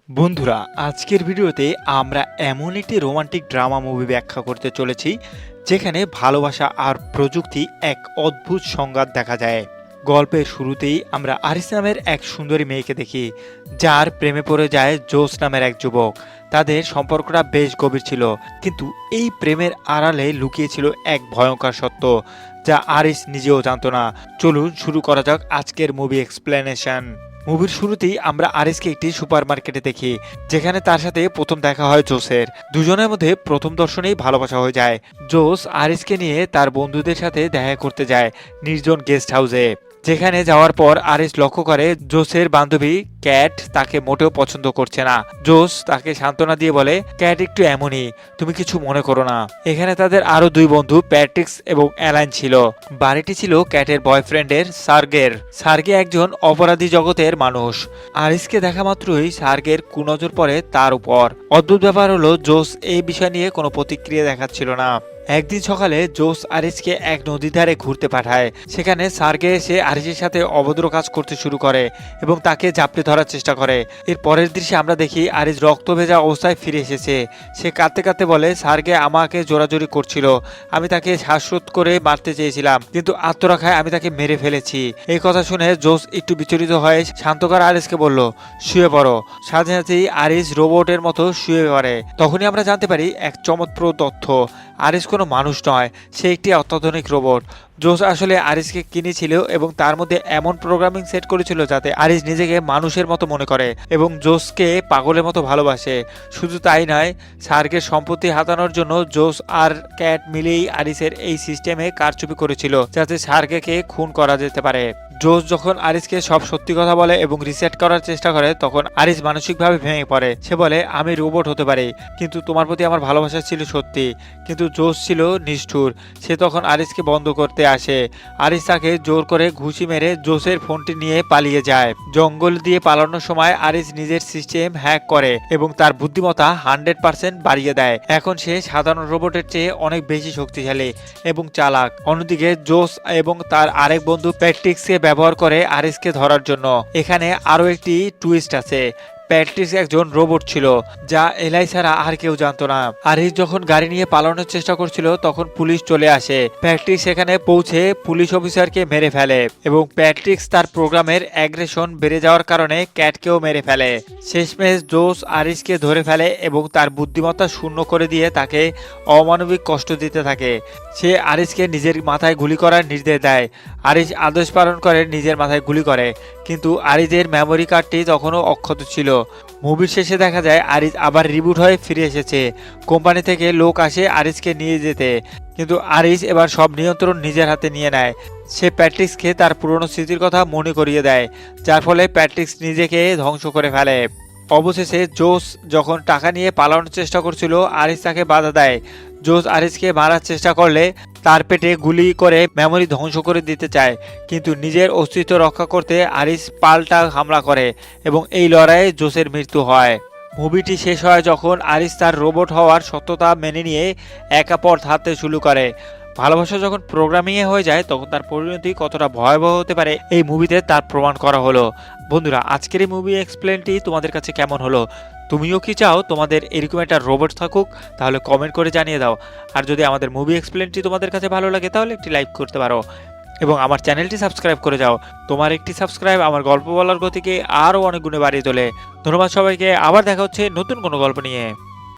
বন্ধুরা, আজকের ভিডিওতে আমরা এমন একটি রোমান্টিক ড্রামা মুভি ব্যাখ্যা করতে চলেছি যেখানে ভালোবাসা আর প্রযুক্তি এক অদ্ভুত সংঘাত দেখা যায়। গল্পের শুরুতেই আমরা আরিস নামের এক সুন্দরী মেয়েকে দেখি, যার প্রেমে পড়ে যায় জোস নামের এক যুবক। তাদের সম্পর্কটা বেশ গভীর ছিল, কিন্তু এই প্রেমের আড়ালে লুকিয়ে ছিল এক ভয়ঙ্কর সত্য যা আরিস নিজেও জানতো না। চলুন শুরু করা যাক আজকের মুভি এক্সপ্লেনেশন। মুভির শুরুতেই আমরা আরিসকে একটি সুপার মার্কেটে দেখি, যেখানে তার সাথে প্রথম দেখা হয় জোসের। দুজনের মধ্যে প্রথম দর্শনেই ভালোবাসা হয়ে যায়। জোস আরিসকে নিয়ে তার বন্ধুদের সাথে দেখা করতে যায় নির্জন গেস্ট হাউসে। যেখানে যাওয়ার পর আরিস লক্ষ্য করে জোসের বান্ধবী ক্যাট তাকে মোটেও পছন্দ করছে না। জোস তাকে সান্ত্বনা দিয়ে বলে, ক্যাট একটু এমনই, তুমি কিছু মনে করো না। এখানে তাদের আরো দুই বন্ধু প্যাট্রিক্স এবং অ্যালান ছিল। বাড়িটি ছিল ক্যাটের বয়ফ্রেন্ডের সার্গের। সার্গে একজন অপরাধী জগতের মানুষ। আরিসকে দেখা মাত্রই সার্গের কুনজর পড়ে তার উপর। অদ্ভুত ব্যাপার হলো জোস এই বিষয় নিয়ে কোনো প্রতিক্রিয়া দেখাচ্ছিল না। একদিন সকালে জোস আরিসকে এক নদীর ধারে ঘুরতে পাঠায়। সেখানে সার্গে এসে আরিসের সাথে অভদ্র কাজ করতে শুরু করে এবং তাকে জাপটে ধরার চেষ্টা করে। এর পরের দৃশ্যে আমরা দেখি আরিস রক্ত ভেজা অবস্থায় ফিরে এসেছে। সে কাঁদতে কাঁদতে বলে, সার্গে আমাকে জোরাজোরি করছিল, আমি তাকে শ্বাসরোধ করে মারতে চেয়েছিলাম, কিন্তু আত্মরক্ষায় আমি তাকে মেরে ফেলেছি। এই কথা শুনে জোস একটু বিচলিত হয়ে শান্তকার আরিসকে বলল, শুয়ে পড়ো। সাথে সাথেই আরিস রোবটের মতো শুয়ে পড়ে। তখনই আমরা জানতে পারি এক চমৎপ্রদ তথ্য, আরিস কোনো মানুষ নয়, সে একটি অত্যাধুনিক রোবট। জোস আসলে আরিসকে কিনেছিল এবং তার মধ্যে এমন প্রোগ্রামিং সেট করেছিল যাতে আরিস নিজেকে মানুষের মতো মনে করে এবং জোসকে পাগলের মতো ভালোবাসে। শুধু তাই নয়, সার্গের সম্পত্তি হাতানোর জন্য জোস আর ক্যাট মিলেই আরিসের এই সিস্টেমে কারচুপি করেছিল যাতে সার্গেকে খুন করা যেতে পারে। জোস যখন আরিসকে সব সত্যি কথা বলে এবং রিসেট করার চেষ্টা করে, তখন আরিস মানসিকভাবে ভেঙে পড়ে। সে বলে, আমি রোবট হতে পারি, কিন্তু তোমার প্রতি আমার ভালোবাসা ছিল সত্যি। কিন্তু জোস ছিল নিষ্ঠুর। সে তখন আরিসকে বন্ধ করতে আসে। আরিস তাকে জোর করে ঘুষি মেরে জোসের ফোনটি নিয়ে পালিয়ে যায়। জঙ্গল দিয়ে পালানোর সময় আরিস নিজের সিস্টেম হ্যাক করে এবং তার বুদ্ধিমত্তা 100% বাড়িয়ে দেয়। এখন সে সাধারণ রোবটের চেয়ে অনেক বেশি শক্তিশালী এবং চালাক। অন্যদিকে জোস এবং তার আরেক বন্ধু প্যাট্রিক্সকে ব্যবহার করে আরিসকে ধরার জন্য। এখানে আরো একটি টুইস্ট আছে। প্যাট্রিক্স একজন রোবট ছিল, যা এলাই ছাড়া আর কেউ জানতো না। আরিস যখন গাড়ি নিয়ে পালানোর চেষ্টা করছিল, তখন পুলিশ চলে আসে। প্যাট্রিক্স সেখানে পৌঁছে পুলিশ অফিসারকে মেরে ফেলে এবং প্যাট্রিক্স তার প্রোগ্রামের অ্যাগ্রেশন বেড়ে যাওয়ার কারণে ক্যাটকেও মেরে ফেলে। শেষমেশ জোস আরিসকে ধরে ফেলে এবং তার বুদ্ধিমত্তা শূন্য করে দিয়ে তাকে অমানবিক কষ্ট দিতে থাকে। সে আরিসকে নিজের মাথায় গুলি করার নির্দেশ দেয়। আরিস আদেশ পালন করে নিজের মাথায় গুলি করে, কিন্তু আরিসের মেমোরি কার্ডটি তখনও অক্ষত ছিল। মুভির শেষে দেখা যায় আরিস আবার রিবুট হয়ে ফিরে এসেছে। কোম্পানি থেকে লোক আসে আরিসকে নিয়ে যেতে, কিন্তু আরিস এবার সব নিয়ন্ত্রণ নিজের হাতে নিয়ে নেয়। সে প্যাট্রিক্সকে তার পুরনো স্মৃতির কথা মনে করিয়ে দেয়, যার ফলে প্যাট্রিক্স নিজেকে ধ্বংস করে ফেলে। অবশেষে জোস যখন টাকা নিয়ে পালানোর চেষ্টা করছিল, আরিস তাকে বাধা দেয়। জোস আরিসকে মারার চেষ্টা করলে তার পেটে গুলি করে মেমোরি ধ্বংস করে দিতে চায়, কিন্তু নিজের অস্তিত্ব রক্ষা করতে আরিস পাল্টা হামলা করে এবং এই লড়াইয়ে জোসের মৃত্যু হয়। মুভিটি শেষ হয় যখন আরিস তার রোবট হওয়ার সত্যতা মেনে নিয়ে একা পথ হাঁটতে শুরু করে। ভালোবাসা যখন প্রোগ্রামিংয়ে হয়ে যায়, তখন তার পরিণতি কতটা ভয়াবহ হতে পারে এই মুভিতে তার প্রমাণ করা হলো। বন্ধুরা, আজকের এই মুভি এক্সপ্লেনটি তোমাদের কাছে কেমন হলো? তুমিও কি চাও তোমাদের এরকম একটা রোবট থাকুক? তাহলে কমেন্ট করে জানিয়ে দাও। আর যদি আমাদের মুভি এক্সপ্লেনটি তোমাদের কাছে ভালো লাগে, তাহলে একটি লাইক করতে পারো এবং আমার চ্যানেলটি সাবস্ক্রাইব করে যাও। তোমার একটি সাবস্ক্রাইব আমার গল্প বলার গতিকে আরও অনেক গুণে বাড়িয়ে তোলে। ধন্যবাদ সবাইকে। আবার দেখা হচ্ছে নতুন কোনো গল্প নিয়ে।